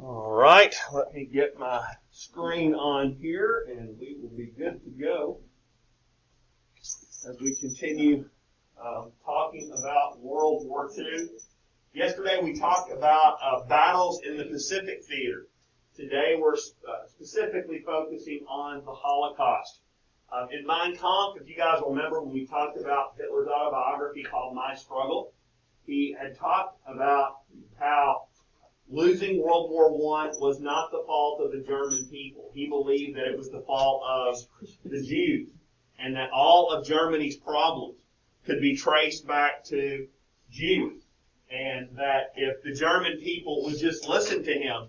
All right, let me get my screen on here and we will be good to go as we continue talking about World War II. Yesterday we talked about battles in the Pacific theater. Today we're specifically focusing on the Holocaust. In Mein Kampf, if you guys remember when we talked about Hitler's autobiography called My Struggle, he had talked about how losing World War I was not the fault of the German people. He believed that it was the fault of the Jews, and that all of Germany's problems could be traced back to Jews, and that if the German people would just listen to him,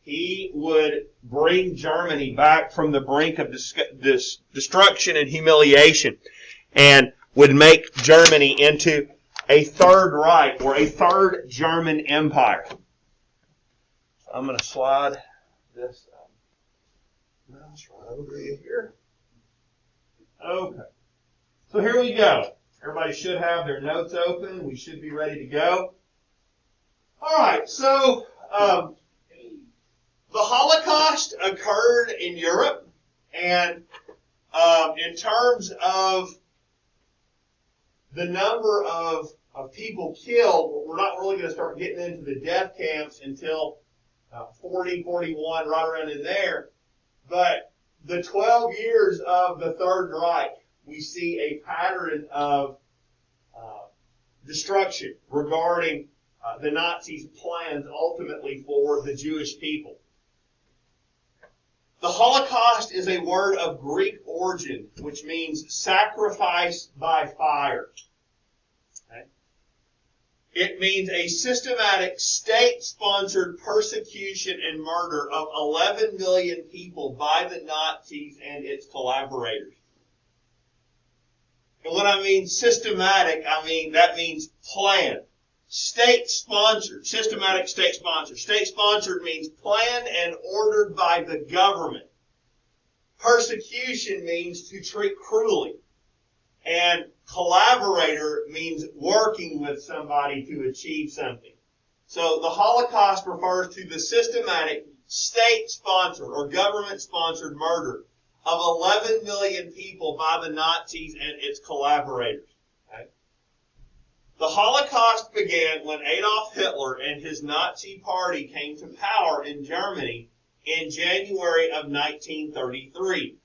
he would bring Germany back from the brink of destruction and humiliation, and would make Germany into a Third Reich, or a third German Empire. I'm going to slide this mouse right over here. Okay. So here we go. Everybody should have their notes open. We should be ready to go. All right. So the Holocaust occurred in Europe, and in terms of the number of people killed, we're not really going to start getting into the death camps until 40, 41, right around in there. But the 12 years of the Third Reich, we see a pattern of destruction regarding the Nazis' plans ultimately for the Jewish people. The Holocaust is a word of Greek origin, which means sacrifice by fire. Okay? It means a systematic state-sponsored persecution and murder of 11 million people by the Nazis and its collaborators. And when I mean systematic, that means planned. State-sponsored, systematic state-sponsored. State-sponsored means planned and ordered by the government. Persecution means to treat cruelly. And collaborator means working with somebody to achieve something. So the Holocaust refers to the systematic state-sponsored or government-sponsored murder of 11 million people by the Nazis and its collaborators. Okay? The Holocaust began when Adolf Hitler and his Nazi party came to power in Germany in January of 1933.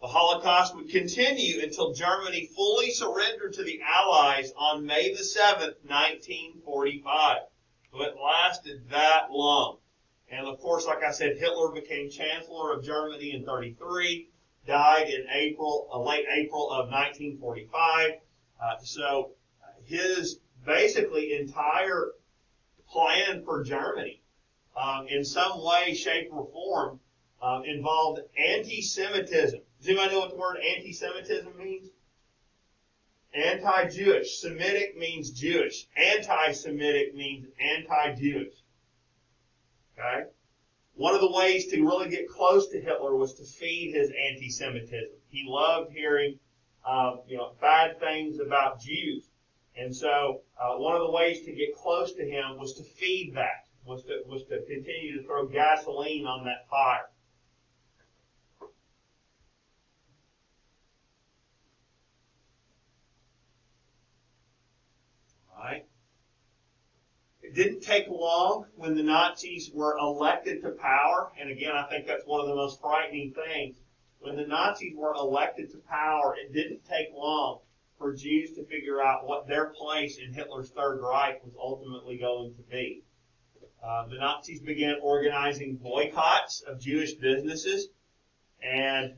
The Holocaust would continue until Germany fully surrendered to the Allies on May the 7th, 1945. So it lasted that long. And of course, like I said, Hitler became Chancellor of Germany in 1933, died in late April of 1945. So his basically entire plan for Germany, in some way, shape, or form, involved anti-Semitism. Does anybody know what the word anti-Semitism means? Anti-Jewish. Semitic means Jewish. Anti-Semitic means anti-Jewish. Okay? One of the ways to really get close to Hitler was to feed his anti-Semitism. He loved hearing bad things about Jews. And so one of the ways to get close to him was to feed that, was to continue to throw gasoline on that fire. Right. It didn't take long when the Nazis were elected to power, and again, I think that's one of the most frightening things. When the Nazis were elected to power, it didn't take long for Jews to figure out what their place in Hitler's Third Reich was ultimately going to be. The Nazis began organizing boycotts of Jewish businesses and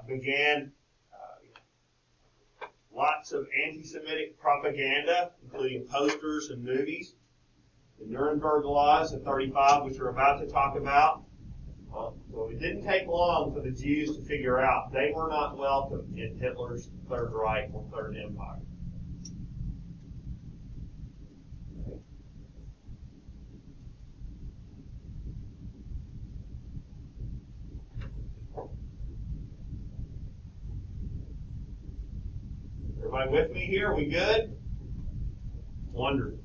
began lots of anti-Semitic propaganda, including posters and movies. The Nuremberg laws of 1935, which we're about to talk about. So it didn't take long for the Jews to figure out they were not welcome in Hitler's Third Reich or Third Empire. Okay. Everybody with me here? Are we good? Wonderful.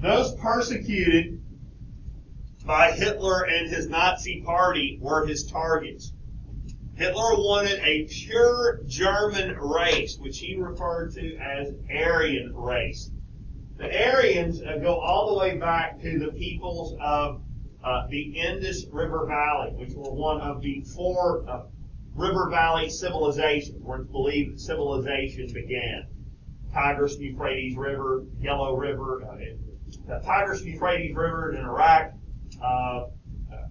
Those persecuted by Hitler and his Nazi party were his targets. Hitler wanted a pure German race, which he referred to as Aryan race. The Aryans go all the way back to the peoples of the Indus River Valley, which were one of the four river valley civilizations where it's believed that civilization began. Tigris, Euphrates River, Yellow River, the Tigris, Euphrates River in Iraq,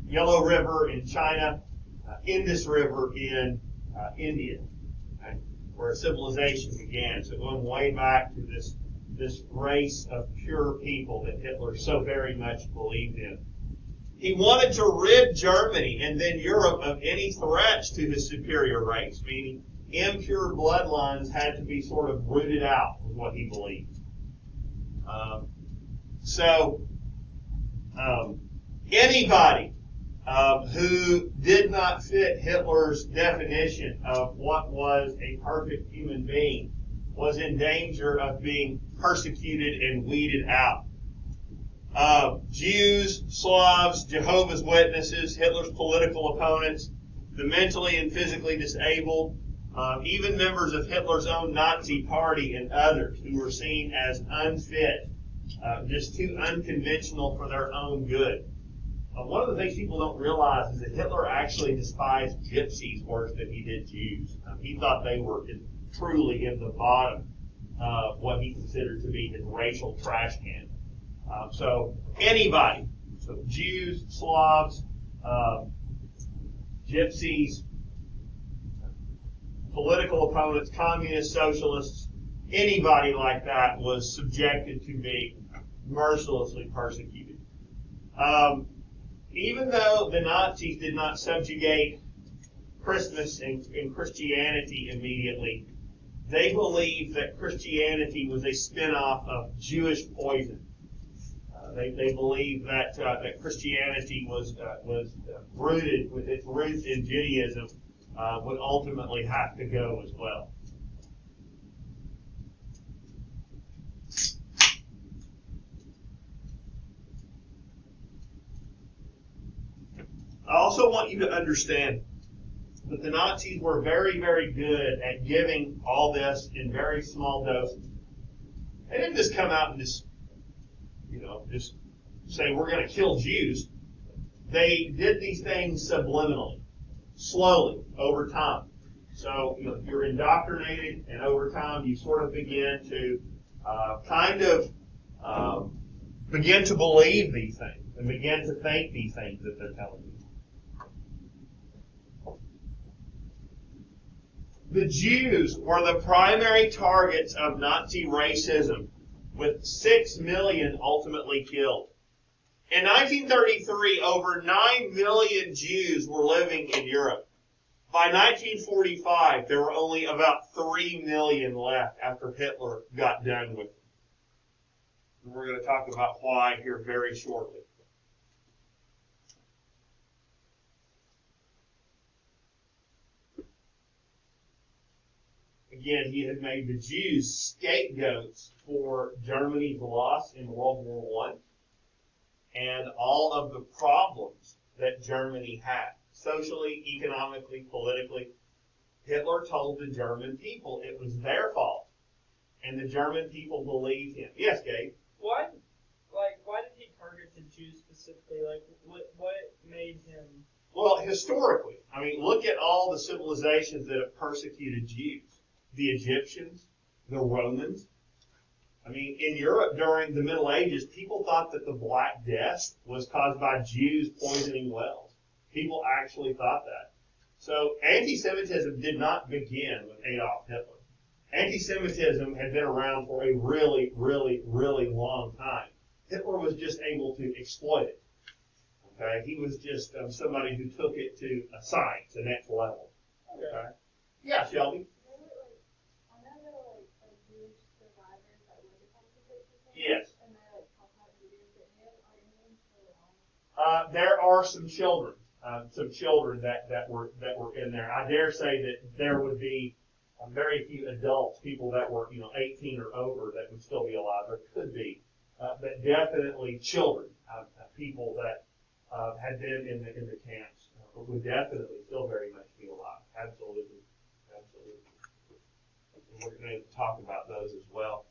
Yellow River in China, Indus River in India, okay, where civilization began. So going way back to this race of pure people that Hitler so very much believed in. He wanted to rid Germany and then Europe of any threats to his superior race, meaning impure bloodlines had to be sort of rooted out, was what he believed. Anybody who did not fit Hitler's definition of what was a perfect human being was in danger of being persecuted and weeded out. Jews, Slavs, Jehovah's Witnesses, Hitler's political opponents, the mentally and physically disabled, even members of Hitler's own Nazi party and others who were seen as unfit, just too unconventional for their own good. One of the things people don't realize is that Hitler actually despised gypsies worse than he did Jews. He thought they were truly in the bottom of what he considered to be his racial trash can. So anybody, so Jews, Slavs, gypsies, political opponents, communists, socialists, anybody like that was subjected to being mercilessly persecuted. Even though the Nazis did not subjugate Christmas and Christianity immediately, they believed that Christianity was a spin-off of Jewish poison. They believed that Christianity was rooted, with its roots in Judaism, would ultimately have to go as well. I also want you to understand that the Nazis were very, very good at giving all this in very small doses. They didn't just come out and just say, we're going to kill Jews. They did these things subliminally, slowly, over time. So, you're indoctrinated, and over time you sort of begin to begin to believe these things and begin to think these things that they're telling you. The Jews were the primary targets of Nazi racism, with 6 million ultimately killed. In 1933, over 9 million Jews were living in Europe. By 1945, there were only about 3 million left after Hitler got done with them. And we're going to talk about why here very shortly. Again, he had made the Jews scapegoats for Germany's loss in World War I and all of the problems that Germany had, socially, economically, politically. Hitler told the German people it was their fault, and the German people believed him. Yes, Gabe? Why did he target the Jews specifically? What made him... Well, historically, look at all the civilizations that have persecuted Jews. The Egyptians, the Romans. In Europe during the Middle Ages, people thought that the Black Death was caused by Jews poisoning wells. People actually thought that. So anti-Semitism did not begin with Adolf Hitler. Anti-Semitism had been around for a really, really, really long time. Hitler was just able to exploit it. Okay, he was just somebody who took it to a science, the next level. Okay. Yeah, Shelby. Yes. There are some children that were in there. I dare say that there would be very few adults, people that were 18 or over, that would still be alive. There could be that definitely children, people that had been in the camps, would definitely still very much be alive. Absolutely. Absolutely. And we're going to talk about those as well.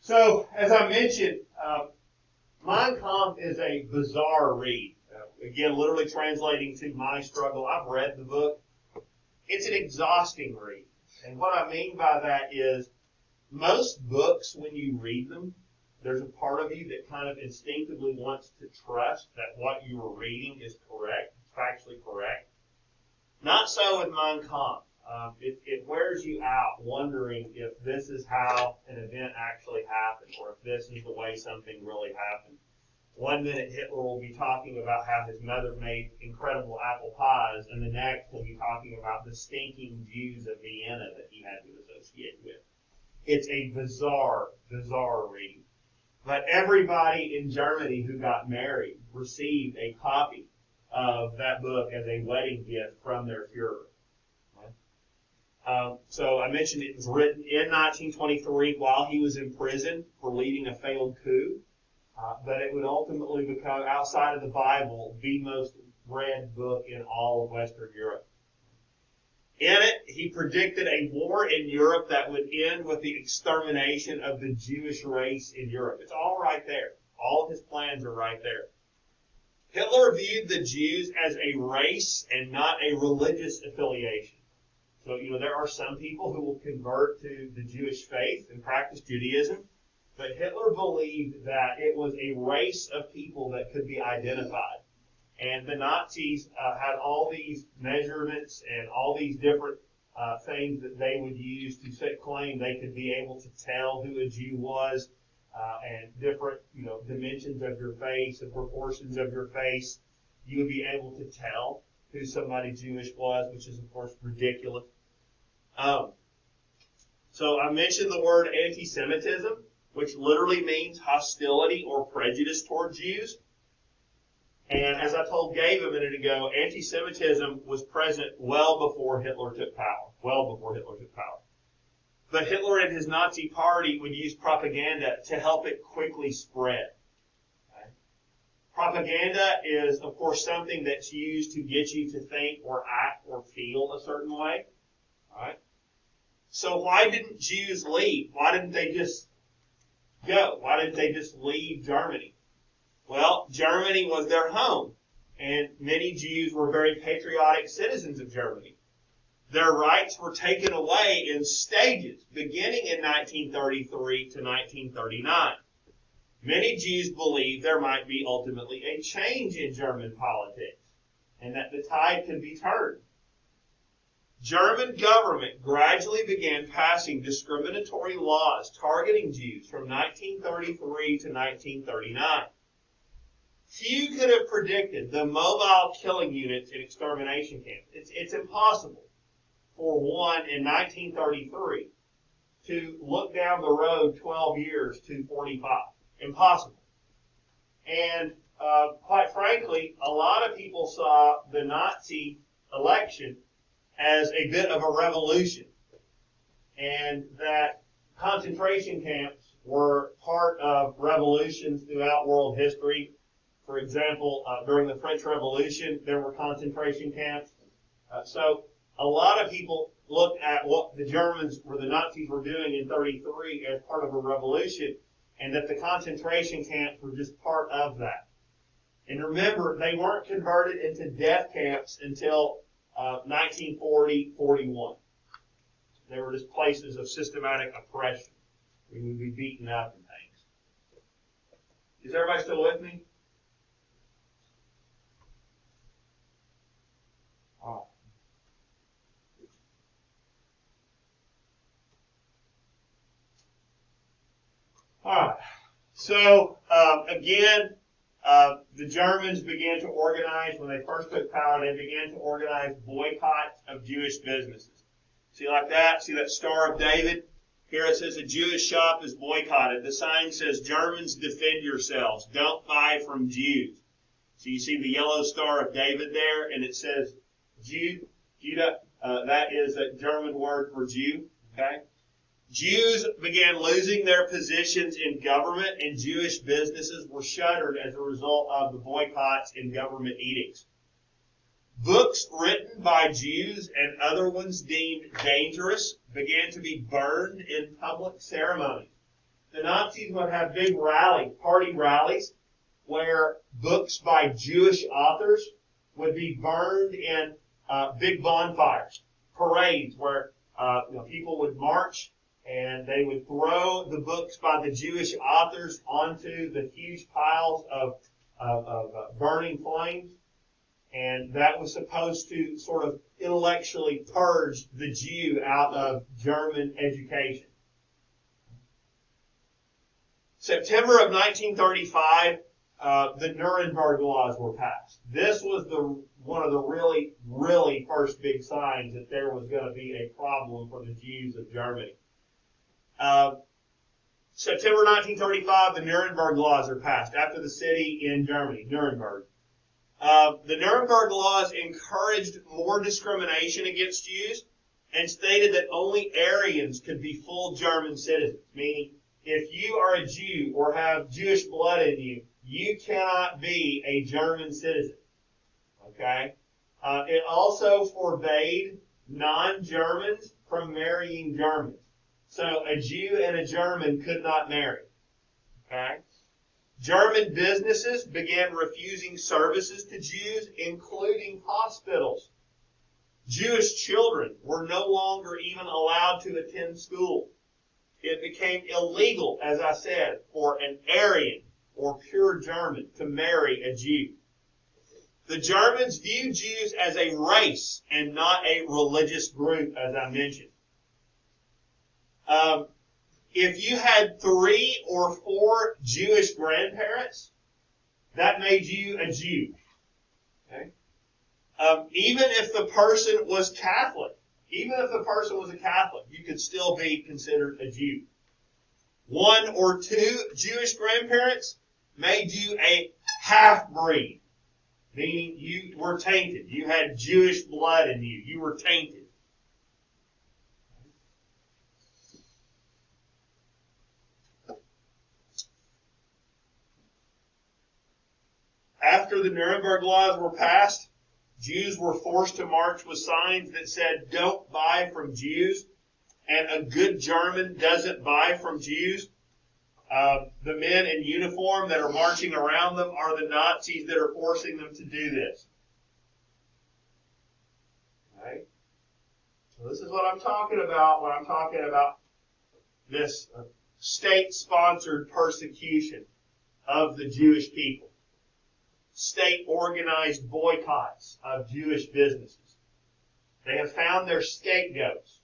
So, as I mentioned, Mein Kampf is a bizarre read. Again, literally translating to my struggle. I've read the book. It's an exhausting read. And what I mean by that is most books, when you read them, there's a part of you that kind of instinctively wants to trust that what you are reading is correct, factually correct. Not so with Mein Kampf. It wears you out wondering if this is how an event actually happened or if this is the way something really happened. One minute Hitler will be talking about how his mother made incredible apple pies, and the next he'll be talking about the stinking Jews of Vienna that he had to associate with. It's a bizarre, bizarre reading. But everybody in Germany who got married received a copy of that book as a wedding gift from their Fuhrer. So I mentioned it was written in 1923 while he was in prison for leading a failed coup. But it would ultimately become, outside of the Bible, the most read book in all of Western Europe. In it, he predicted a war in Europe that would end with the extermination of the Jewish race in Europe. It's all right there. All of his plans are right there. Hitler viewed the Jews as a race and not a religious affiliation. So, there are some people who will convert to the Jewish faith and practice Judaism. But Hitler believed that it was a race of people that could be identified. And the Nazis had all these measurements and all these different things that they would use to claim they could be able to tell who a Jew was, and different, dimensions of your face and proportions of your face. You would be able to tell who somebody Jewish was, which is, of course, ridiculous. So I mentioned the word anti-Semitism, which literally means hostility or prejudice toward Jews. And as I told Gabe a minute ago, anti-Semitism was present well before Hitler took power. But Hitler and his Nazi party would use propaganda to help it quickly spread. Okay? Propaganda is, of course, something that's used to get you to think or act or feel a certain way. All right? So why didn't Jews leave? Why didn't they just go? Why didn't they just leave Germany? Well, Germany was their home, and many Jews were very patriotic citizens of Germany. Their rights were taken away in stages, beginning in 1933 to 1939. Many Jews believed there might be ultimately a change in German politics, and that the tide could be turned. German government gradually began passing discriminatory laws targeting Jews from 1933 to 1939. Few could have predicted the mobile killing units in extermination camps. It's impossible for one in 1933 to look down the road 12 years to 45. Impossible. And quite frankly, a lot of people saw the Nazi election as a bit of a revolution, and that concentration camps were part of revolutions throughout world history. For example, during the French Revolution, there were concentration camps. So a lot of people looked at what the Nazis were doing in 1933 as part of a revolution, and that the concentration camps were just part of that. And remember, they weren't converted into death camps until 1940-41. They were just places of systematic oppression. We would be beaten up and things. Is everybody still with me? All right. So, again, the Germans began to organize, when they first took power, they began to organize boycotts of Jewish businesses. See like that? See that Star of David? Here it says a Jewish shop is boycotted. The sign says, Germans, defend yourselves. Don't buy from Jews. So you see the yellow Star of David there, and it says, Judah, that is a German word for Jew. Okay? Jews began losing their positions in government, and Jewish businesses were shuttered as a result of the boycotts and government edicts. Books written by Jews and other ones deemed dangerous began to be burned in public ceremonies. The Nazis would have big party rallies, where books by Jewish authors would be burned in big bonfires, parades where people would march and they would throw the books by the Jewish authors onto the huge piles of burning flames. And that was supposed to sort of intellectually purge the Jew out of German education. September of 1935, the Nuremberg laws were passed. This was one of the really, really first big signs that there was going to be a problem for the Jews of Germany. September 1935, the Nuremberg laws are passed after the city in Germany, Nuremberg. The Nuremberg laws encouraged more discrimination against Jews and stated that only Aryans could be full German citizens, meaning if you are a Jew or have Jewish blood in you, you cannot be a German citizen. Okay? It also forbade non-Germans from marrying Germans. So a Jew and a German could not marry. Okay? German businesses began refusing services to Jews, including hospitals. Jewish children were no longer even allowed to attend school. It became illegal, as I said, for an Aryan or pure German to marry a Jew. The Germans viewed Jews as a race and not a religious group, as I mentioned. If you had 3 or 4 Jewish grandparents, that made you a Jew. Okay? Even if the person was Catholic, you could still be considered a Jew. 1 or 2 Jewish grandparents made you a half-breed, meaning you were tainted. You had Jewish blood in you. You were tainted. After the Nuremberg laws were passed, Jews were forced to march with signs that said, "Don't buy from Jews," and "A good German doesn't buy from Jews." The men in uniform that are marching around them are the Nazis that are forcing them to do this. Right? So this is what I'm talking about when I'm talking about this state-sponsored persecution of the Jewish people. State-organized boycotts of Jewish businesses. They have found their scapegoats.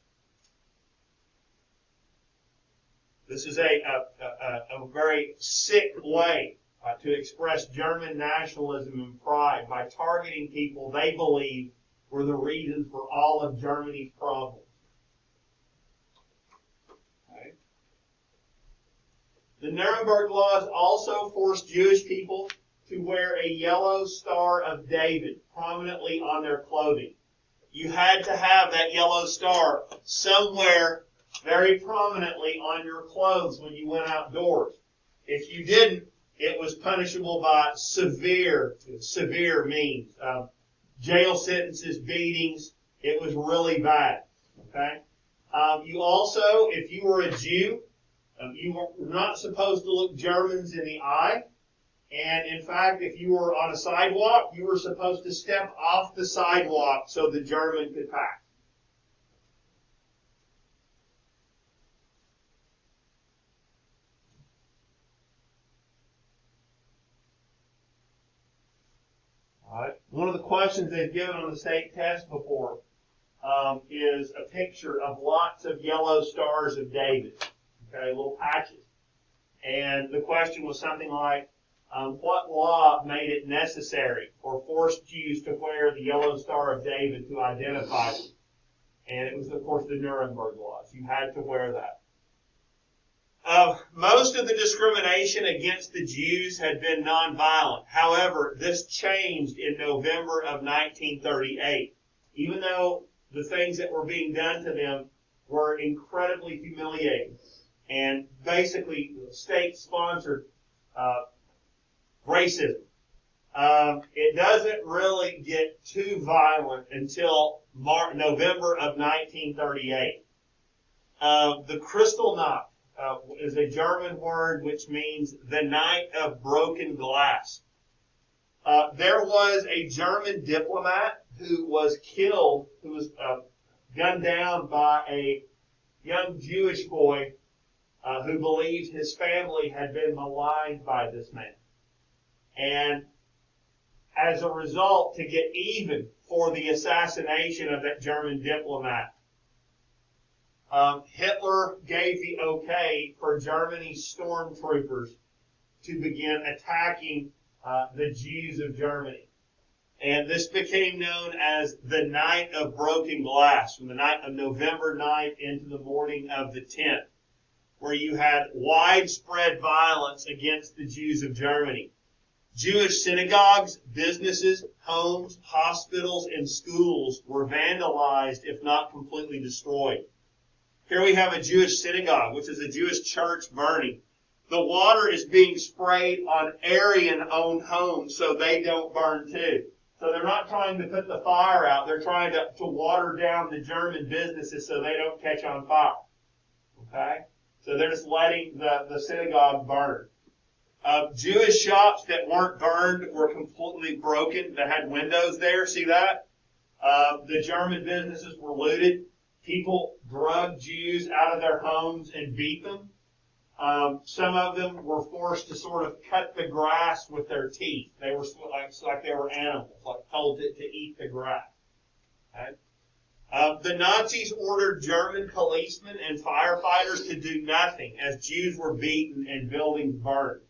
This is a very sick way to express German nationalism and pride by targeting people they believe were the reason for all of Germany's problems. Okay. The Nuremberg laws also forced Jewish people to wear a yellow Star of David prominently on their clothing. You had to have that yellow star somewhere very prominently on your clothes when you went outdoors. If you didn't, it was punishable by severe means. Jail sentences, beatings. It was really bad. Okay. You also, if you were a Jew, you were not supposed to look Germans in the eye. And in fact, if you were on a sidewalk, you were supposed to step off the sidewalk so the German could pass. All right. One of the questions they've given on the state test before is a picture of lots of yellow stars of David, okay, little patches. And the question was something like, what law made it necessary or forced Jews to wear the yellow Star of David to identify them? And it was, of course, the Nuremberg laws. You had to wear that. Most of the discrimination against the Jews had been nonviolent. However, this changed in November of 1938. even though the things that were being done to them were incredibly humiliating and basically state-sponsored racism. It doesn't really get too violent until November of 1938. The Kristallnacht is a German word which means the night of broken glass. There was a German diplomat who was killed, who was gunned down by a young Jewish boy who believed his family had been maligned by this man. And as a result, to get even for the assassination of that German diplomat, Hitler gave the okay for Germany's stormtroopers to begin attacking the Jews of Germany. And this became known as the Night of Broken Glass, from the night of November 9th into the morning of the 10th, where you had widespread violence against the Jews of Germany. Jewish synagogues, businesses, homes, hospitals, and schools were vandalized, if not completely destroyed. Here we have a Jewish synagogue, which is a Jewish church, burning. The water is being sprayed on Aryan-owned homes so they don't burn too. So they're not trying to put the fire out. They're trying to water down the German businesses so they don't catch on fire. Okay? So they're just letting the synagogue burn. Jewish shops that weren't burned were completely broken, that had windows there. See that? The German businesses were looted. People drugged Jews out of their homes and beat them. Some of them were forced to sort of cut the grass with their teeth. They were like they were animals, like told to eat the grass. Okay? The Nazis ordered German policemen and firefighters to do nothing as Jews were beaten and buildings burned.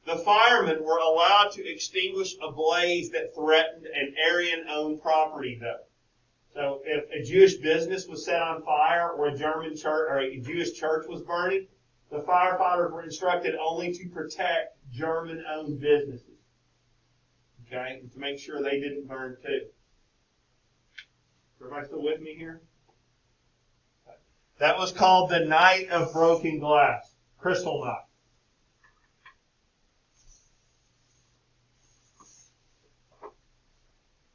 The firemen were allowed to extinguish a blaze that threatened an Aryan-owned property, though. So if a Jewish business was set on fire or a German church or a Jewish church was burning, the firefighters were instructed only to protect German-owned businesses. Okay? And to make sure they didn't burn too. Everybody still with me here? That was called the Night of Broken Glass, Kristallnacht.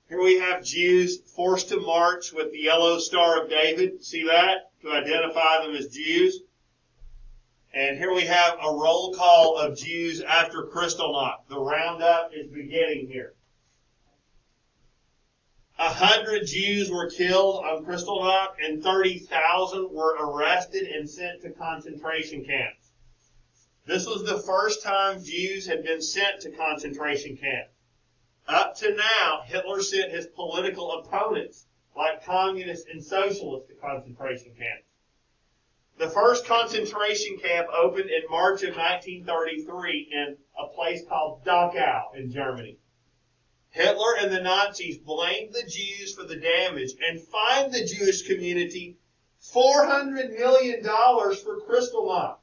Here we have Jews forced to march with the yellow Star of David. See that? To identify them as Jews. And here we have a roll call of Jews after Kristallnacht. The roundup is beginning here. 100 Jews were killed on Kristallnacht, and 30,000 were arrested and sent to concentration camps. This was the first time Jews had been sent to concentration camps. Up to now, Hitler sent his political opponents, like communists and socialists, to concentration camps. The first concentration camp opened in March of 1933 in a place called Dachau in Germany. Hitler and the Nazis blamed the Jews for the damage and fined the Jewish community $400 million for Kristallnacht.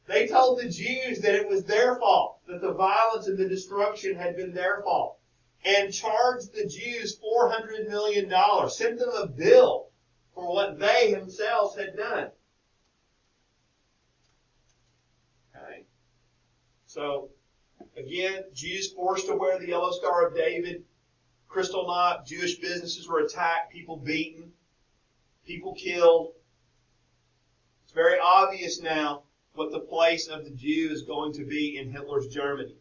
They told the Jews that it was their fault, that the violence and the destruction had been their fault, and charged the Jews $400 million, sent them a bill for what they themselves had done. Okay. So, again, Jews forced to wear the yellow Star of David. Kristallnacht, Jewish businesses were attacked, people beaten, people killed. It's very obvious now what the place of the Jew is going to be in Hitler's Germany.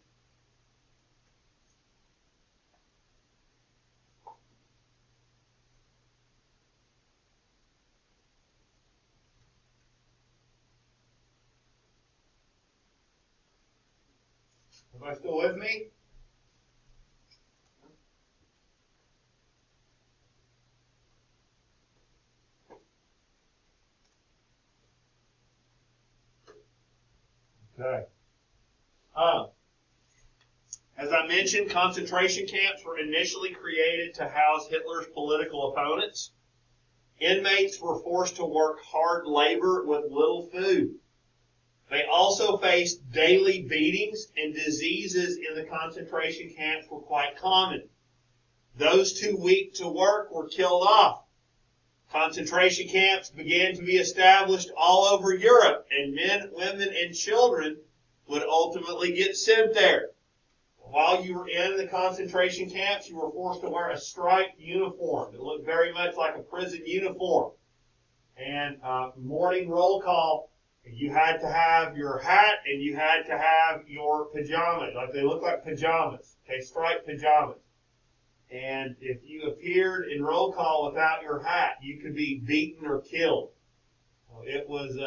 Everybody still with me? Okay. As I mentioned, concentration camps were initially created to house Hitler's political opponents. Inmates were forced to work hard labor with little food. They also faced daily beatings, and diseases in the concentration camps were quite common. those too weak to work were killed off. Concentration camps began to be established all over Europe, and men, women, and children would ultimately get sent there. While you were in the concentration camps, you were forced to wear a striped uniform. It looked very much like a prison uniform. And morning roll call, you had to have your hat and you had to have your pajamas. Like they look like pajamas, okay, striped pajamas. And if you appeared in roll call without your hat, you could be beaten or killed. It was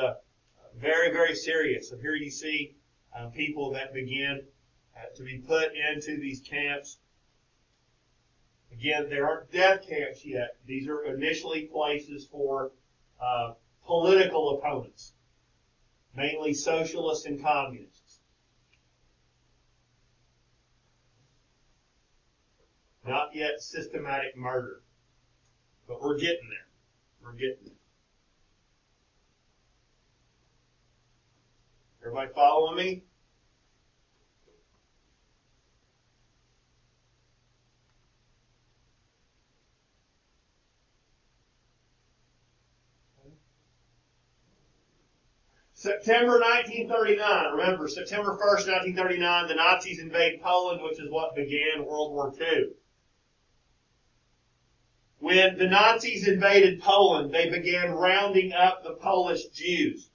very, very serious. So here you see people that began to be put into these camps. Again, there aren't death camps yet. These are initially places for political opponents, mainly socialists and communists. Not yet systematic murder, but we're getting there. We're getting there. Everybody following me? September 1939. Remember, September 1st, 1939, the Nazis invade Poland, which is what began World War II. When the Nazis invaded Poland, they began rounding up the Polish Jews.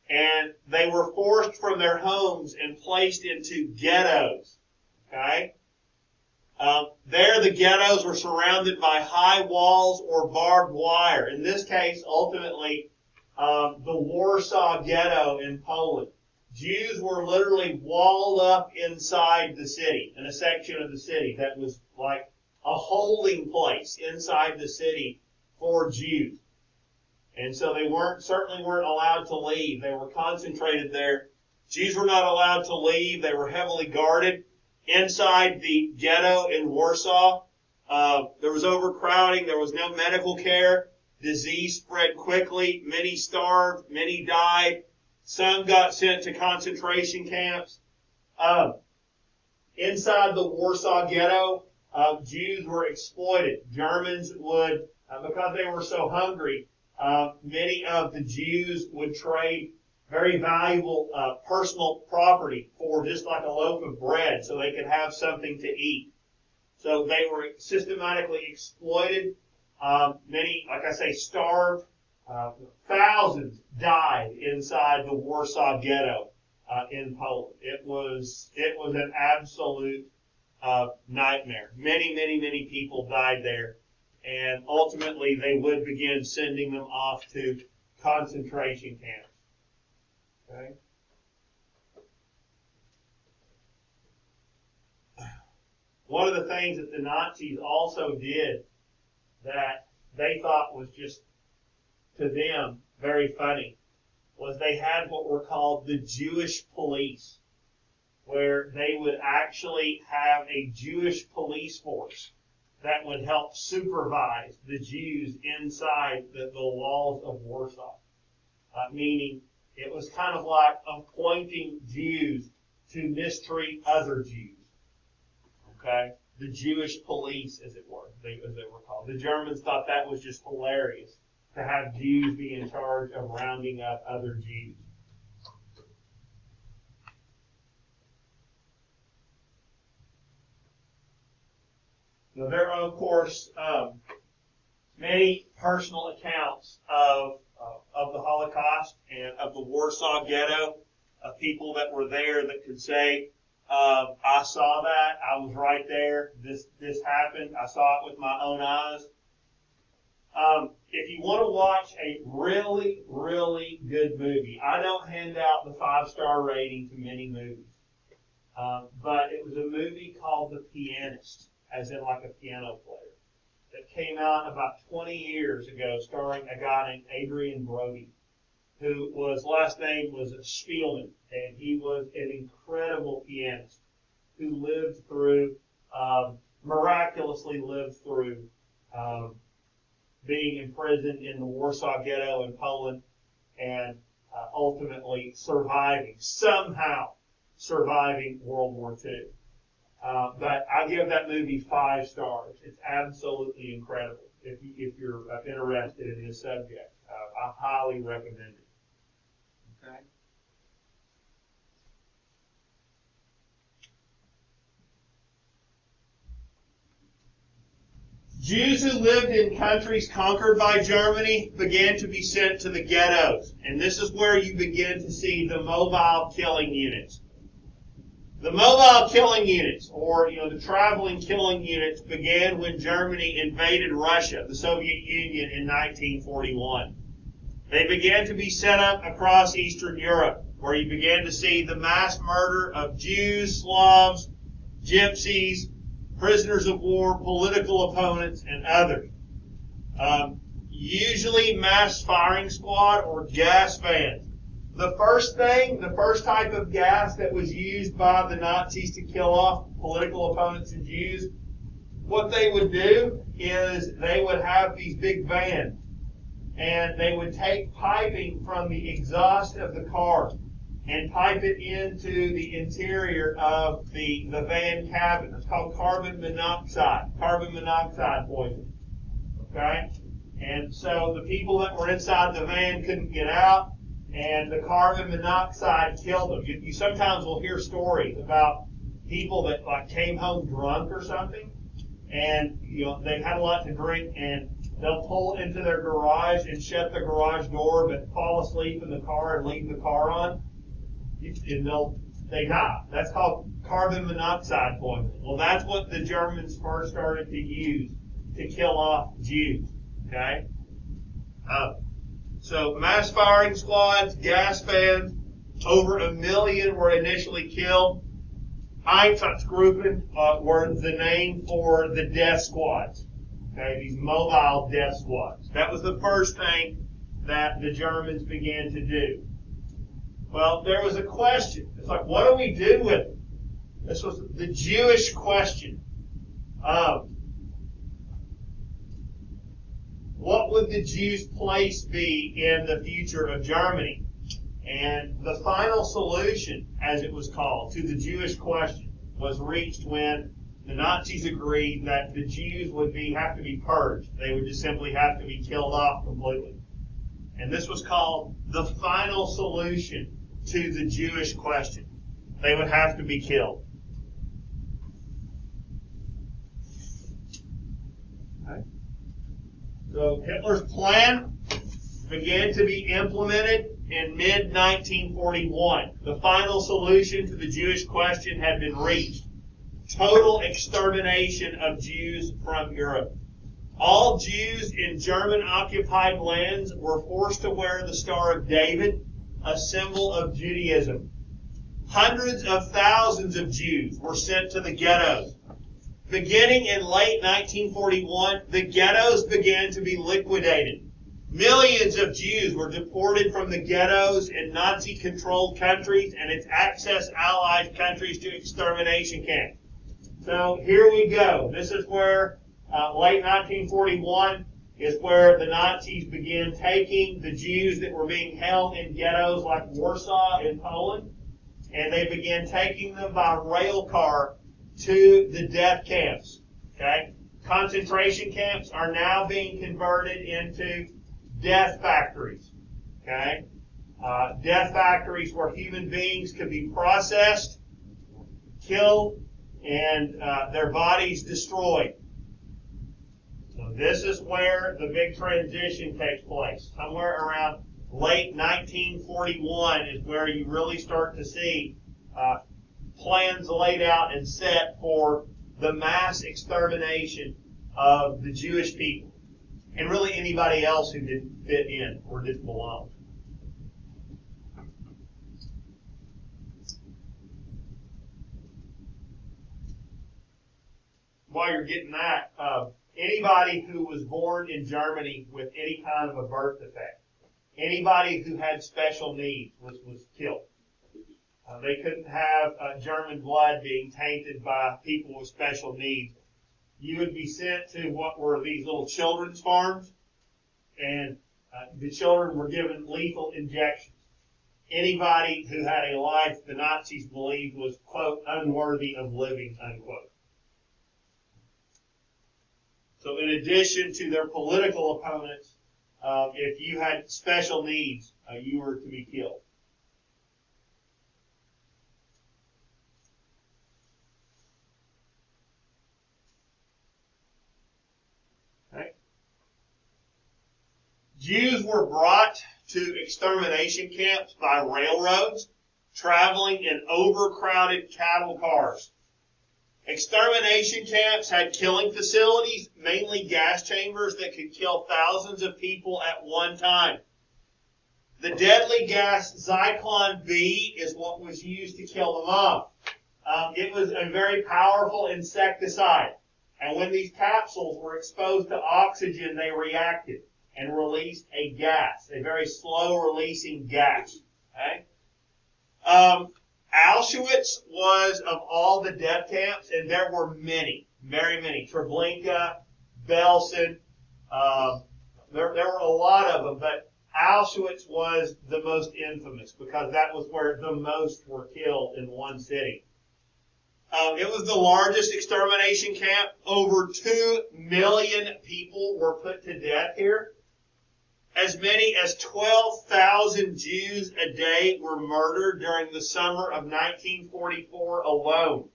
And they were forced from their homes and placed into ghettos. Okay? There, the ghettos were surrounded by high walls or barbed wire. In this case, ultimately, the Warsaw Ghetto in Poland. Jews were literally walled up inside the city, in a section of the city that was like a holding place inside the city for Jews. And so they certainly weren't allowed to leave. They were concentrated there. Jews were not allowed to leave. They were heavily guarded. Inside the ghetto in Warsaw, there was overcrowding. There was no medical care. Disease spread quickly. Many starved. Many died. Some got sent to concentration camps. Inside the Warsaw Ghetto, Jews were exploited. Germans would, because they were so hungry, many of the Jews would trade very valuable personal property for just like a loaf of bread so they could have something to eat. So they were systematically exploited. Many, like I say, starved. Thousands died inside the Warsaw Ghetto in Poland. It was an absolute nightmare. Many, many, many people died there. And ultimately, they would begin sending them off to concentration camps. Okay? One of the things that the Nazis also did that they thought was just, to them, very funny, was they had what were called the Jewish police, where they would actually have a Jewish police force that would help supervise the Jews inside the walls of Warsaw. Meaning, it was kind of like appointing Jews to mistreat other Jews. Okay? The Jewish police, as it were, as they were called. The Germans thought that was just hilarious, to have Jews be in charge of rounding up other Jews. Now, there are, of course, many personal accounts of the Holocaust and of the Warsaw Ghetto, of people that were there that could say, I saw that, I was right there, this happened, I saw it with my own eyes. If you want to watch a really, really good movie, I don't hand out the 5-star rating to many movies, but it was a movie called The Pianist, as in like a piano player, that came out about 20 years ago, starring a guy named Adrian Brody, who last name was Spielman, and he was an incredible pianist who miraculously lived through being imprisoned in the Warsaw Ghetto in Poland, and ultimately somehow surviving World War II. But I give that movie 5 stars. It's absolutely incredible. If you're interested in this subject, I highly recommend it. Okay. Jews who lived in countries conquered by Germany began to be sent to the ghettos. And this is where you begin to see the mobile killing units. The mobile killing units, or the traveling killing units, began when Germany invaded Russia, the Soviet Union, in 1941. They began to be set up across Eastern Europe, where you began to see the mass murder of Jews, Slavs, Gypsies, prisoners of war, political opponents, and others. Usually mass firing squad or gas vans. The first type of gas that was used by the Nazis to kill off political opponents and Jews, what they would do is they would have these big vans, and they would take piping from the exhaust of the car and pipe it into the interior of the van cabin. It's called carbon monoxide poisoning. Okay? And so the people that were inside the van couldn't get out, and the carbon monoxide killed them. You sometimes will hear stories about people that came home drunk or something, and they've had a lot to drink, and they'll pull into their garage and shut the garage door, but fall asleep in the car and leave the car on, and they die. That's called carbon monoxide poisoning. Well, that's what the Germans first started to use to kill off Jews. Okay. So mass firing squads, gas vans, over 1 million were initially killed. Einsatzgruppen were the name for the death squads. Okay, these mobile death squads. That was the first thing that the Germans began to do. Well, there was a question. It's like, what do we do with it? This was the Jewish question. What would the Jews' place be in the future of Germany? And the final solution, as it was called, to the Jewish question was reached when the Nazis agreed that the Jews would have to be purged. They would just simply have to be killed off completely. And this was called the final solution to the Jewish question. They would have to be killed. Okay. So Hitler's plan began to be implemented in mid-1941. The final solution to the Jewish question had been reached. Total extermination of Jews from Europe. All Jews in German-occupied lands were forced to wear the Star of David, a symbol of Judaism. Hundreds of thousands of Jews were sent to the ghettos. Beginning in late 1941, the ghettos began to be liquidated. Millions of Jews were deported from the ghettos in Nazi-controlled countries and its Axis allied countries to extermination camps. So here we go. This is where, late 1941, is where the Nazis began taking the Jews that were being held in ghettos like Warsaw in Poland, and they began taking them by rail car to the death camps. Okay? Concentration camps are now being converted into death factories. Okay? Death factories where human beings could be processed, killed, and their bodies destroyed. So this is where the big transition takes place. Somewhere around late 1941 is where you really start to see plans laid out and set for the mass extermination of the Jewish people, and really anybody else who didn't fit in or didn't belong. While you're getting that, anybody who was born in Germany with any kind of a birth defect, anybody who had special needs was killed. They couldn't have German blood being tainted by people with special needs. You would be sent to what were these little children's farms, and the children were given lethal injections. anybody who had a life the Nazis believed was, quote, unworthy of living, unquote. So in addition to their political opponents, if you had special needs, you were to be killed. Okay. Jews were brought to extermination camps by railroads, traveling in overcrowded cattle cars. Extermination camps had killing facilities, mainly gas chambers that could kill thousands of people at one time. The deadly gas Zyklon B is what was used to kill them off. It was a very powerful insecticide. And when these capsules were exposed to oxygen, they reacted and released a gas, a very slow-releasing gas. Okay? Auschwitz was of all the death camps, and there were many, very many. Treblinka, Belsen, there were a lot of them, but Auschwitz was the most infamous because that was where the most were killed in one city. It was the largest extermination camp. Over 2 million people were put to death here. As many as 12,000 Jews a day were murdered during the summer of 1944 alone.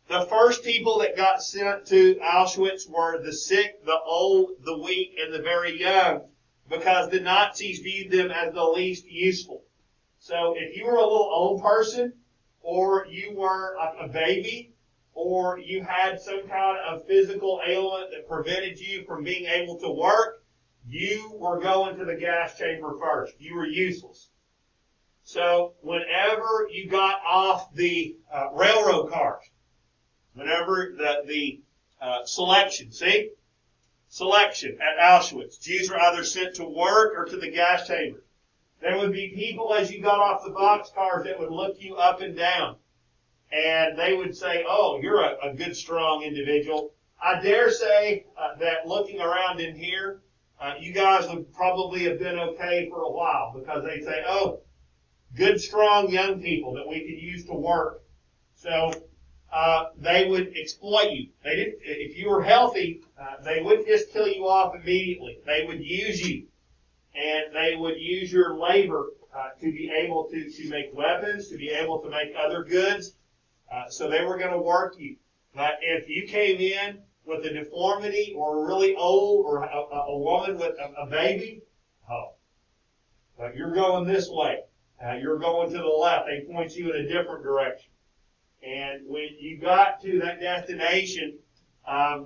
The first people that got sent to Auschwitz were the sick, the old, the weak, and the very young, because the Nazis viewed them as the least useful. So if you were a little old person, or you were a baby, or you had some kind of physical ailment that prevented you from being able to work, you were going to the gas chamber first. You were useless. So whenever you got off the railroad cars, whenever the selection at Auschwitz, Jews were either sent to work or to the gas chamber. There would be people as you got off the boxcars that would look you up and down. And they would say, oh, you're a good, strong individual. I dare say that looking around in here, you guys would probably have been okay for a while because they'd say, oh, good, strong young people that we could use to work. So they would exploit you. They didn't. If you were healthy, they wouldn't just kill you off immediately. They would use you, and they would use your labor to be able to make weapons, to be able to make other goods. So they were going to work you. But if you came in with a deformity or really old or a woman with a baby, you're going this way. You're going to the left. They point you in a different direction. And when you got to that destination,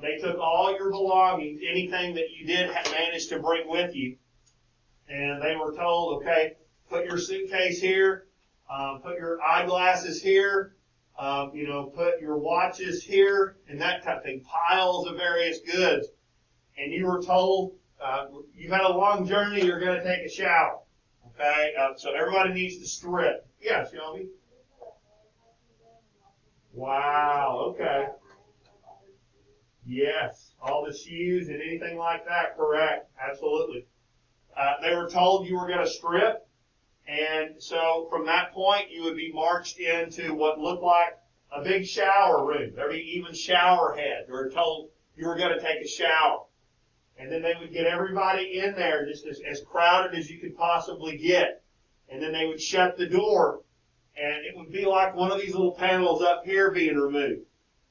they took all your belongings, anything that you did manage to bring with you, and they were told, okay, put your suitcase here, put your eyeglasses here, put your watches here, and that type of thing, piles of various goods. And you were told, you've had a long journey, you're going to take a shower. Okay, so everybody needs to strip. Yeah, Shelby? Wow, okay. Yes, all the shoes and anything like that, correct, absolutely. They were told you were going to strip, and so from that point you would be marched into what looked like a big shower room. There'd be even shower heads. You were told you were going to take a shower. And then they would get everybody in there just as crowded as you could possibly get. And then they would shut the door, and it would be like one of these little panels up here being removed,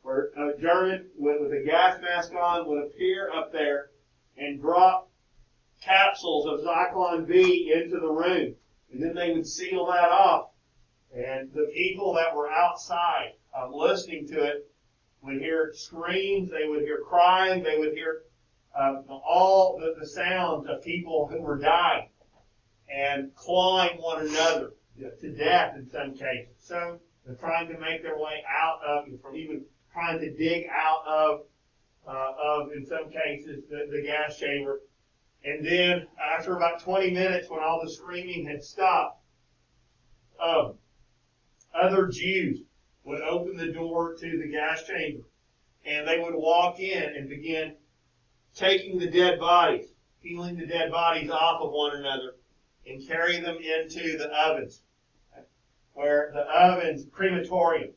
where a German with a gas mask on would appear up there and drop capsules of Zyklon B into the room. And then they would seal that off. And the people that were outside listening to it would hear screams, they would hear crying, they would hear all the sounds of people who were dying and clawing one another to death in some cases. Some are trying to make their way out of, from even trying to dig out of in some cases, the gas chamber. And then after about 20 minutes, when all the screaming had stopped, other Jews would open the door to the gas chamber, and they would walk in and begin taking the dead bodies, peeling the dead bodies off of one another, and carry them into the ovens. where the ovens, crematorium,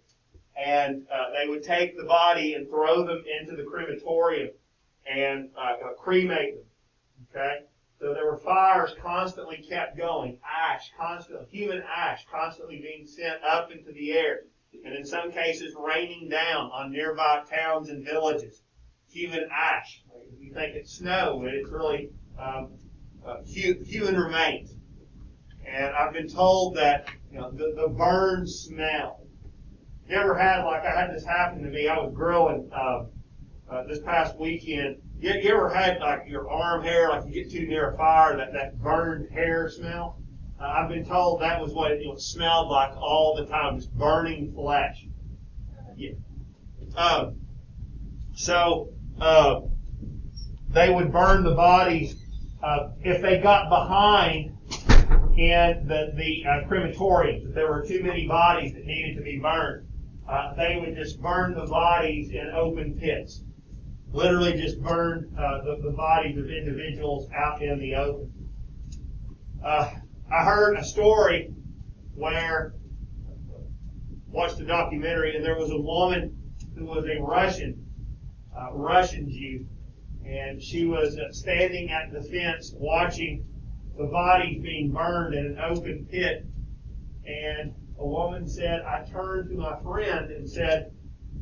and they would take the body and throw them into the crematorium and cremate them. Okay? So there were fires constantly kept going, ash constantly, human ash constantly being sent up into the air, and in some cases raining down on nearby towns and villages. Human ash. You think it's snow, but it's really human remains. And I've been told that the burn smell. You ever had, like I had this happen to me, I was grilling this past weekend. You ever had like your arm hair, like you get too near a fire, that burned hair smell? I've been told that was what it smelled like all the time, just burning flesh. Yeah. So they would burn the bodies if they got behind in the crematoriums. If there were too many bodies that needed to be burned, they would just burn the bodies in open pits. Literally just burn the bodies of individuals out in the open. I heard a story where, watched a documentary, and there was a woman who was a Russian Jew, and she was standing at the fence watching the bodies being burned in an open pit. And a woman said, I turned to my friend and said,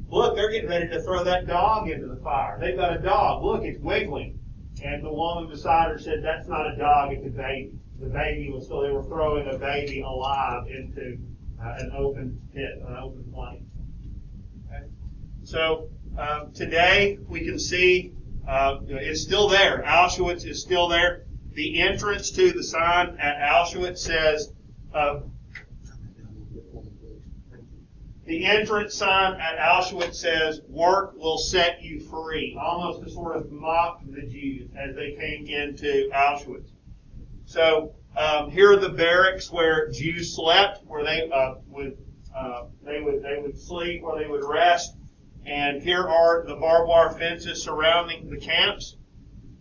look, they're getting ready to throw that dog into the fire. They've got a dog. Look, it's wiggling. And the woman beside her said, that's not a dog, it's a baby. The baby was, so they were throwing a baby alive into an open pit, an open flame. Okay. So today we can see it's still there. Auschwitz is still there. The entrance to the sign at Auschwitz says, the entrance sign at Auschwitz says, work will set you free, almost to sort of mock the Jews as they came into Auschwitz. So here are the barracks where Jews slept, where they would sleep, where they would rest. And here are the barbed wire fences surrounding the camps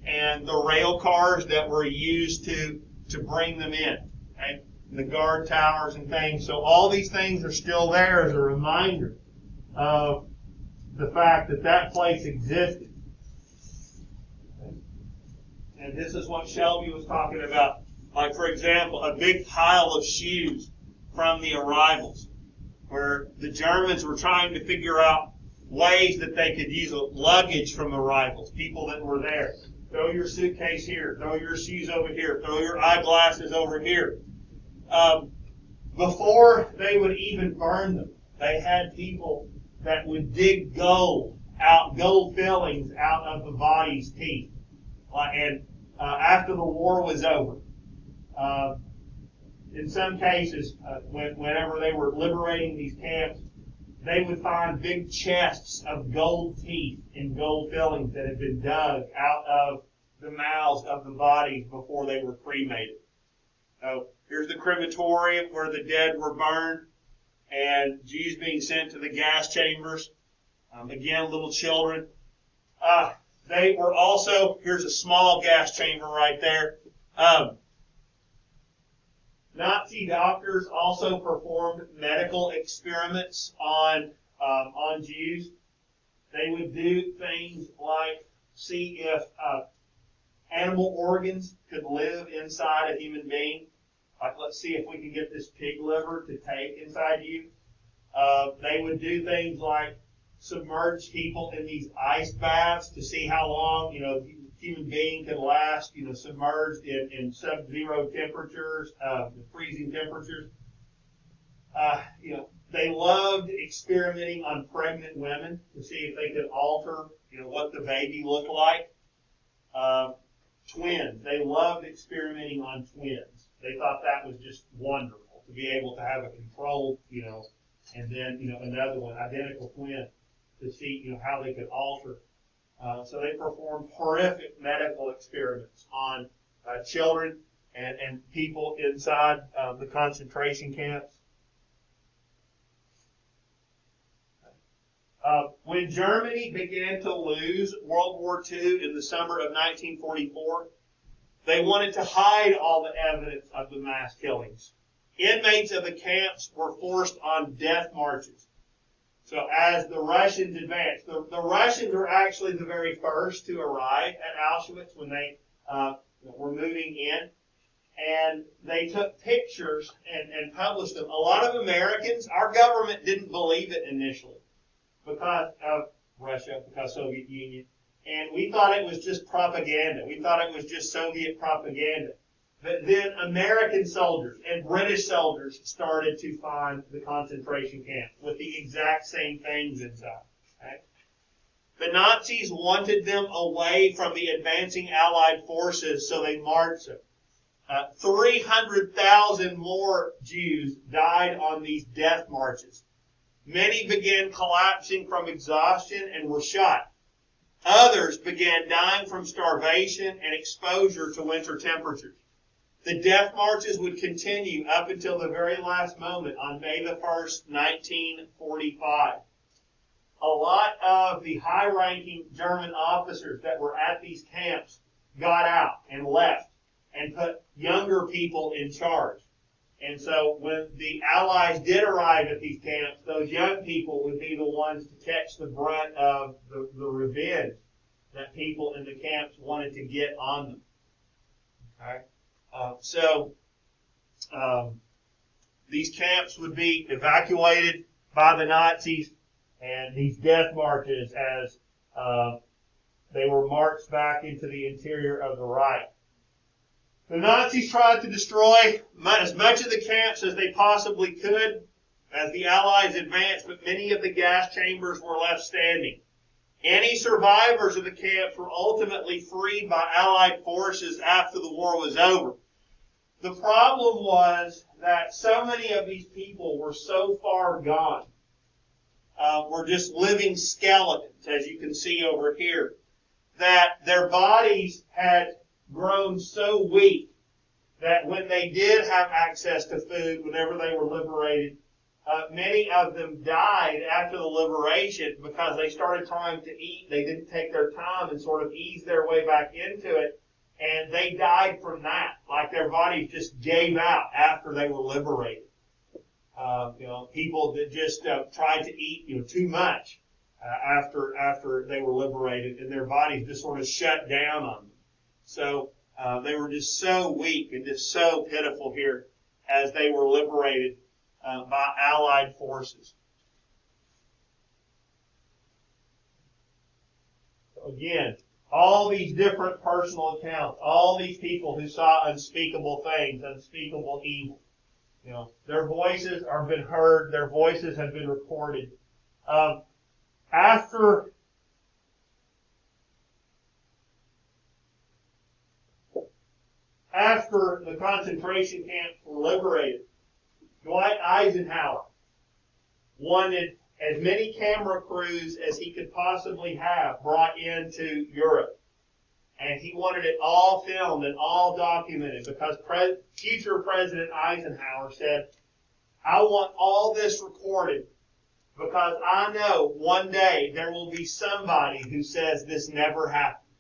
and the rail cars that were used to bring them in. Okay? The guard towers and things. So all these things are still there as a reminder of the fact that that place existed. Okay? And this is what Shelby was talking about. Like, for example, a big pile of shoes from the arrivals, where the Germans were trying to figure out ways that they could use luggage from arrivals, people that were there. Throw your suitcase here, throw your shoes over here, throw your eyeglasses over here. Before they would even burn them, they had people that would dig gold fillings out of the body's teeth. And after the war was over, in some cases, whenever they were liberating these camps, they would find big chests of gold teeth and gold fillings that had been dug out of the mouths of the bodies before they were cremated. So here's the crematorium where the dead were burned, and Jews being sent to the gas chambers. Again, little children. They were also, here's a small gas chamber right there. Nazi doctors also performed medical experiments on Jews. They would do things like see if animal organs could live inside a human being. Like, let's see if we can get this pig liver to take inside you. They would do things like submerge people in these ice baths to see how long, the human being could last, submerged in sub-zero temperatures, freezing temperatures. They loved experimenting on pregnant women to see if they could alter, what the baby looked like. Twins. They loved experimenting on twins. They thought that was just wonderful to be able to have a controlled, and then, another one, identical twin, to see, how they could alter. So they performed horrific medical experiments on children and people inside the concentration camps. When Germany began to lose World War II in the summer of 1944, they wanted to hide all the evidence of the mass killings inmates of the camps were forced on death marches. So as the Russians advanced, the Russians were actually the very first to arrive at Auschwitz when they were moving in. And they took pictures and published them. A lot of Americans, our government didn't believe it initially because of Russia, because Soviet Union. And we thought it was just propaganda. We thought it was just Soviet propaganda. But then American soldiers and British soldiers started to find the concentration camp with the exact same things inside. Okay? The Nazis wanted them away from the advancing Allied forces, so they marched them. 300,000 more Jews died on these death marches. Many began collapsing from exhaustion and were shot. Others began dying from starvation and exposure to winter temperatures. The death marches would continue up until the very last moment on May the 1st, 1945. A lot of the high-ranking German officers that were at these camps got out and left and put younger people in charge. And so when the Allies did arrive at these camps, those young people would be the ones to catch the brunt of the revenge that people in the camps wanted to get on them. Okay? These camps would be evacuated by the Nazis, and these death marches as they were marched back into the interior of the Reich. The Nazis tried to destroy as much of the camps as they possibly could as the Allies advanced, but many of the gas chambers were left standing. Any survivors of the camps were ultimately freed by Allied forces after the war was over. The problem was that so many of these people were so far gone, were just living skeletons, as you can see over here, that their bodies had grown so weak that when they did have access to food, whenever they were liberated, many of them died after the liberation because they started trying to eat. They didn't take their time and sort of ease their way back into it, and they died from that. Like their bodies just gave out after they were liberated. People that just tried to eat, too much after they were liberated, and their bodies just sort of shut down on them. So they were just so weak and just so pitiful here as they were liberated by Allied forces. So again, all these different personal accounts, all these people who saw unspeakable things, unspeakable evil. Their voices have been heard, their voices have been recorded. After the concentration camps were liberated, Dwight Eisenhower wanted as many camera crews as he could possibly have brought into Europe. And he wanted it all filmed and all documented because future President Eisenhower said, I want all this recorded because I know one day there will be somebody who says this never happened.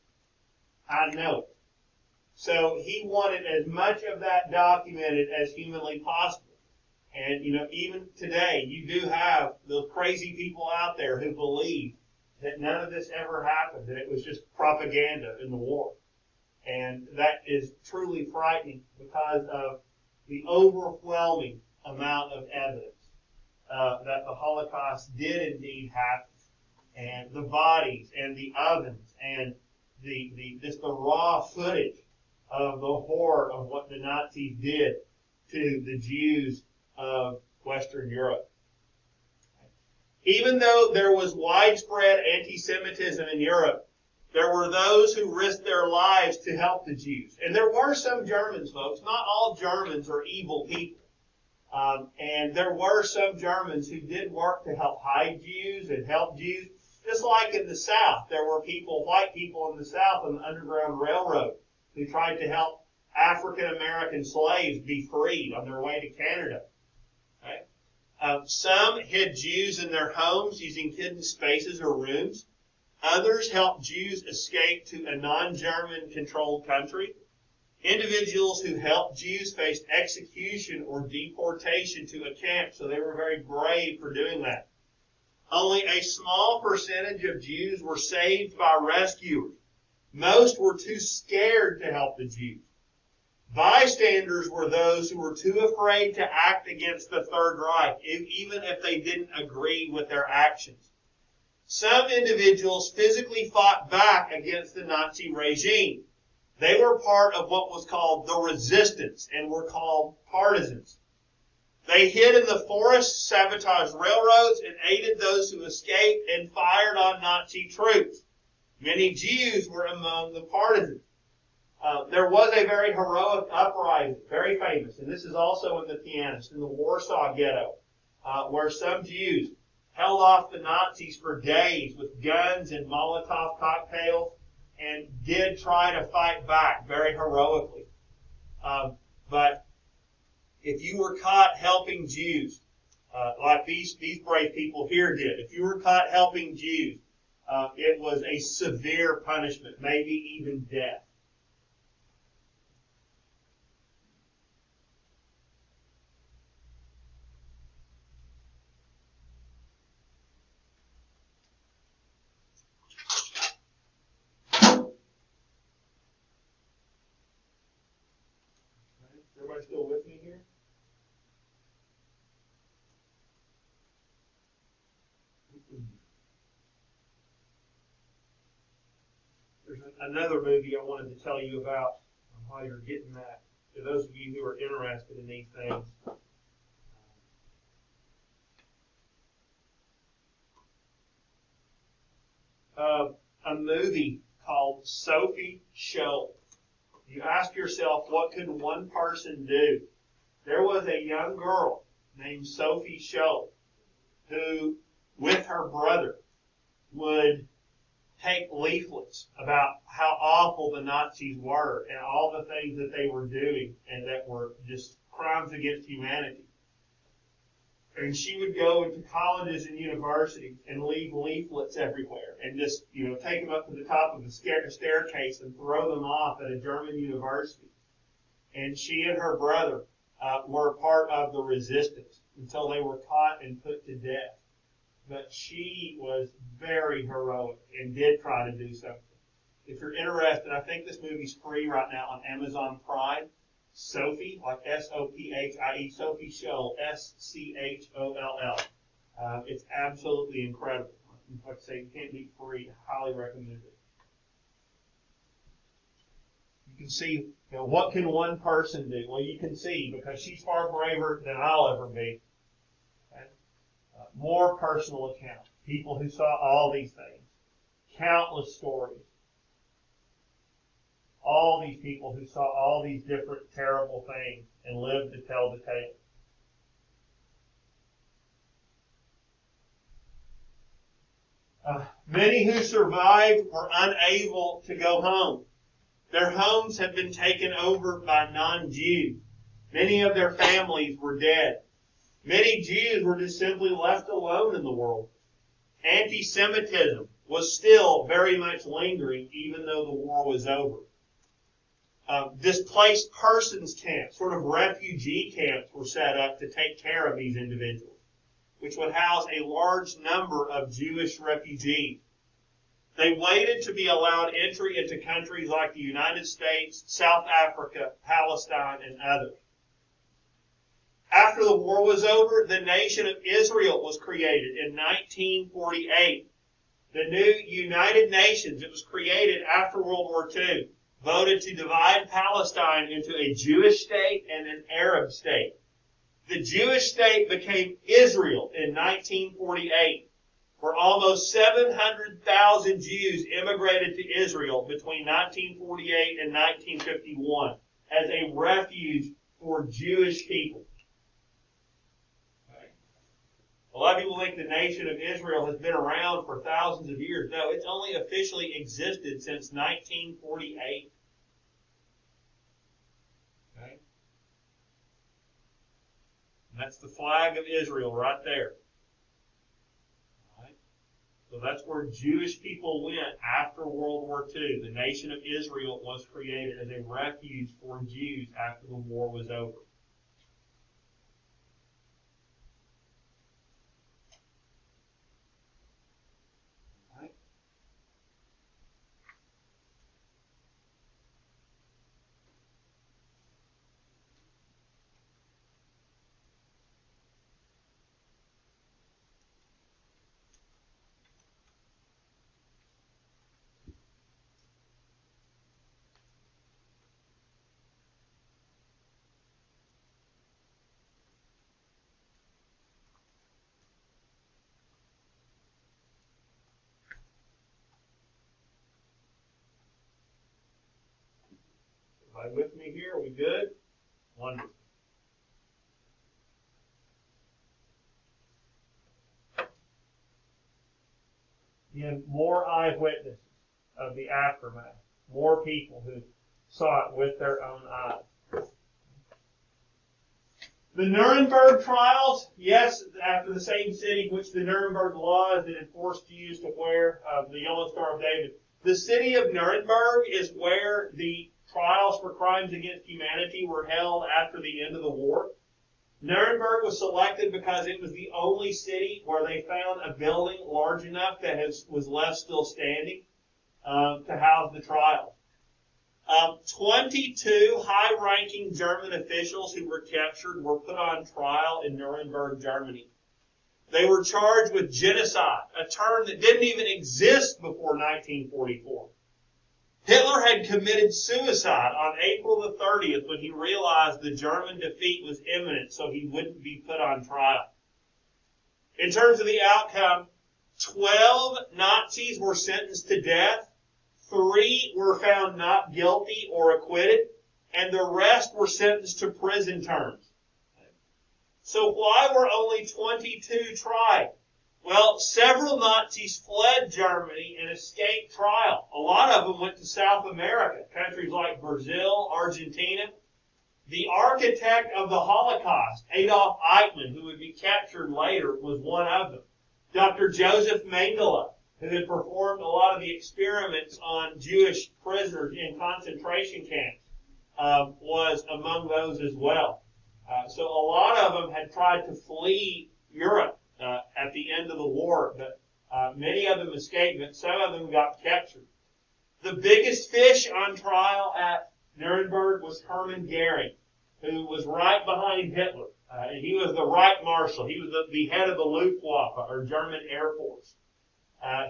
I know it. So he wanted as much of that documented as humanly possible. And, even today, you do have those crazy people out there who believe that none of this ever happened, that it was just propaganda in the war. And that is truly frightening because of the overwhelming amount of evidence that the Holocaust did indeed happen. And the bodies and the ovens and the raw footage of the horror of what the Nazis did to the Jews of Western Europe. Even though there was widespread anti-Semitism in Europe, there were those who risked their lives to help the Jews. And there were some Germans, folks. Not all Germans are evil people. And there were some Germans who did work to help hide Jews and help Jews. Just like in the South, there were white people in the South on the Underground Railroad who tried to help African-American slaves be freed on their way to Canada. Okay? Some hid Jews in their homes using hidden spaces or rooms. Others helped Jews escape to a non-German controlled country. Individuals who helped Jews faced execution or deportation to a camp, so they were very brave for doing that. Only a small percentage of Jews were saved by rescuers. Most were too scared to help the Jews. Bystanders were those who were too afraid to act against the Third Reich, even if they didn't agree with their actions. Some individuals physically fought back against the Nazi regime. They were part of what was called the resistance and were called partisans. They hid in the forests, sabotaged railroads, and aided those who escaped and fired on Nazi troops. Many Jews were among the partisans. There was a very heroic uprising, very famous, and this is also in The Pianist, in the Warsaw Ghetto, where some Jews held off the Nazis for days with guns and Molotov cocktails and did try to fight back very heroically. But if you were caught helping Jews, like these brave people here did, if you were caught helping Jews, it was a severe punishment, maybe even death. Everybody still with me here? There's another movie I wanted to tell you about while you're getting that. For those of you who are interested in these things. A movie called Sophie Scholl. You ask yourself, what could one person do? There was a young girl named Sophie Scholl who, with her brother, would take leaflets about how awful the Nazis were and all the things that they were doing and that were just crimes against humanity. And she would go into colleges and universities and leave leaflets everywhere and just, take them up to the top of the staircase and throw them off at a German university. And she and her brother were part of the resistance until they were caught and put to death. But she was very heroic and did try to do something. If you're interested, I think this movie's free right now on Amazon Prime. Sophie, like Sophie, Sophie Scholl, Scholl. It's absolutely incredible. Like I say, it can't be free. I highly recommend it. You can see, what can one person do? Well, you can see, because she's far braver than I'll ever be. Okay? More personal accounts. People who saw all these things. Countless stories. All these people who saw all these different terrible things and lived to tell the tale. Many who survived were unable to go home. Their homes had been taken over by non-Jews. Many of their families were dead. Many Jews were just simply left alone in the world. Anti-Semitism was still very much lingering even though the war was over. Displaced persons camps, sort of refugee camps, were set up to take care of these individuals, which would house a large number of Jewish refugees. They waited to be allowed entry into countries like the United States, South Africa, Palestine, and others. After the war was over, the nation of Israel was created in 1948. The new United Nations, it was created after World War II, voted to divide Palestine into a Jewish state and an Arab state. The Jewish state became Israel in 1948, where almost 700,000 Jews immigrated to Israel between 1948 and 1951 as a refuge for Jewish people. A lot of people think the nation of Israel has been around for thousands of years. No, it's only officially existed since 1948. Okay? And that's the flag of Israel right there. All right? So that's where Jewish people went after World War II. The nation of Israel was created as a refuge for Jews after the war was over. Right? Everybody with me here? Are we good? Wonderful. Again, more eyewitnesses of the aftermath. More people who saw it with their own eyes. The Nuremberg trials, yes, after the same city which the Nuremberg laws that enforced Jews to wear the Yellow Star of David. The city of Nuremberg is where the trials for crimes against humanity were held after the end of the war. Nuremberg was selected because it was the only city where they found a building large enough that was left still standing to house the trial. 22 high-ranking German officials who were captured were put on trial in Nuremberg, Germany. They were charged with genocide, a term that didn't even exist before 1944. Hitler had committed suicide on April the 30th when he realized the German defeat was imminent, so he wouldn't be put on trial. In terms of the outcome, 12 Nazis were sentenced to death, 3 were found not guilty or acquitted, and the rest were sentenced to prison terms. So why were only 22 tried? Well, several Nazis fled Germany and escaped trial. A lot of them went to South America, countries like Brazil, Argentina. The architect of the Holocaust, Adolf Eichmann, who would be captured later, was one of them. Dr. Joseph Mengele, who had performed a lot of the experiments on Jewish prisoners in concentration camps, was among those as well. So a lot of them had tried to flee Europe at the end of the war, but many of them escaped, but some of them got captured. The biggest fish on trial at Nuremberg was Hermann Goering, who was right behind Hitler. And he was the Reich Marshal. He was the head of the Luftwaffe, or German Air Force.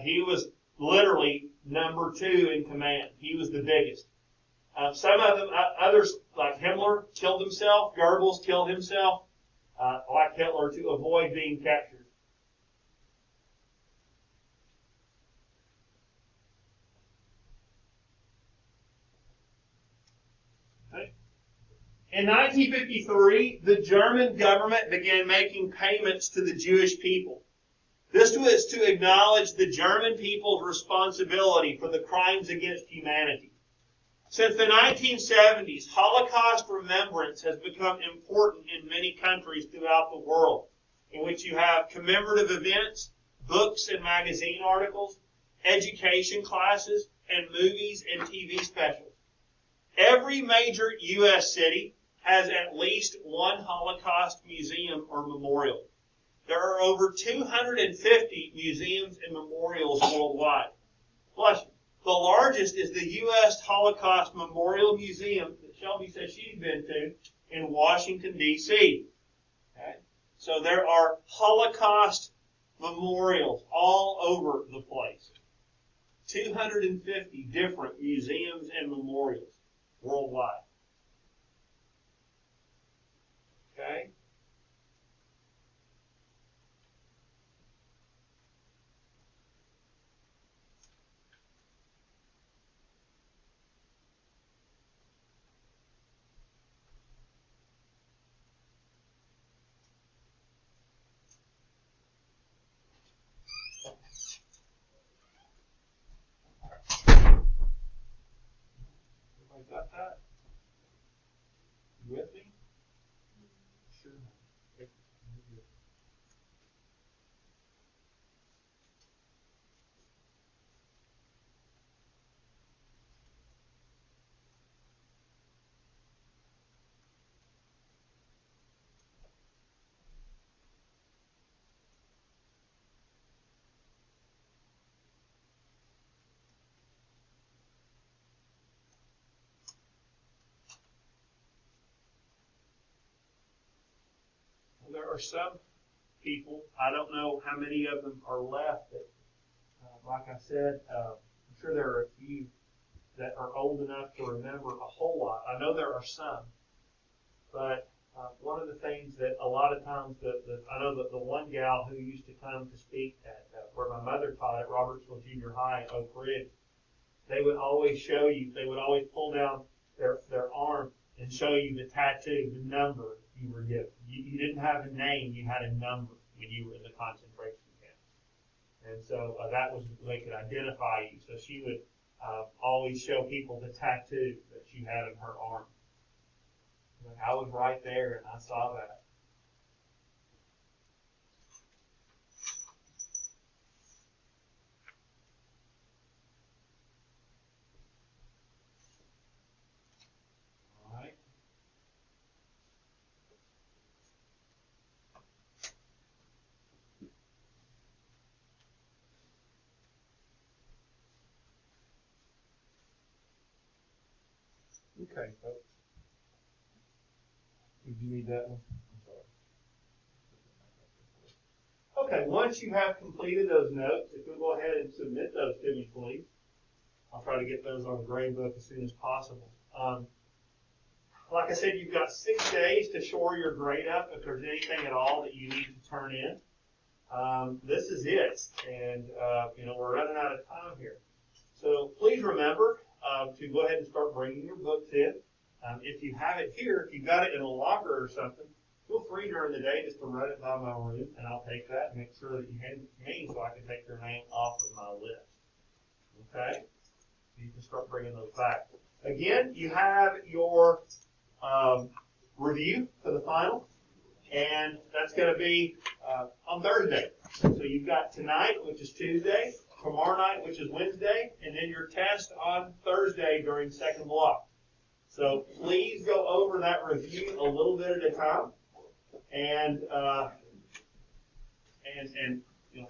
He was literally number 2 in command. He was the biggest. Some of them, others like Himmler, killed himself. Goebbels killed himself, like Hitler, to avoid being captured. Okay. In 1953, the German government began making payments to the Jewish people. This was to acknowledge the German people's responsibility for the crimes against humanity. Since the 1970s, Holocaust remembrance has become important in many countries throughout the world, in which you have commemorative events, books and magazine articles, education classes, and movies and TV specials. Every major U.S. city has at least one Holocaust museum or memorial. There are over 250 museums and memorials worldwide. Plus, the largest is the U.S. Holocaust Memorial Museum that Shelby says she's been to in Washington, D.C. Okay? So there are Holocaust memorials all over the place. 250 different museums and memorials worldwide. Okay? Everybody got that? You with me? Sure. Okay. are some people, I don't know how many of them are left, that, like I said, I'm sure there are a few that are old enough to remember a whole lot. I know there are some, but one of the things that a lot of times, I know that the one gal who used to come to speak at where my mother taught at Robertsville Junior High in Oak Ridge, they would always show you, they would always pull down their arm and show you the tattoo, the number you were given. You didn't have a name, you had a number when you were in the concentration camp. And so that was, they could identify you. So she would always show people the tattoo that she had on her arm. I was right there and I saw that. All right. Okay, folks. Did you need that one? I'm sorry. Okay, once you have completed those notes, if you'll go ahead and submit those to me, please. I'll try to get those on the grade book as soon as possible. Like I said, you've got 6 days to shore your grade up if there's anything at all that you need to turn in. This is it, and we're running out of time here. So please remember to go ahead and start bringing your books in. If you have it here, if you've got it in a locker or something, feel free during the day just to run it by my room, and I'll take that and make sure that you hand it to me so I can take your name off of my list. Okay? So you can start bringing those back. Again, you have your review for the final, and that's going to be on Thursday. So you've got tonight, which is Tuesday, tomorrow night, which is Wednesday, and then your test on Thursday during second block. So please go over that review a little bit at a time, and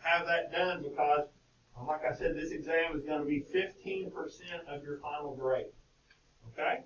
have that done, because, like I said, this exam is going to be 15% of your final grade. Okay?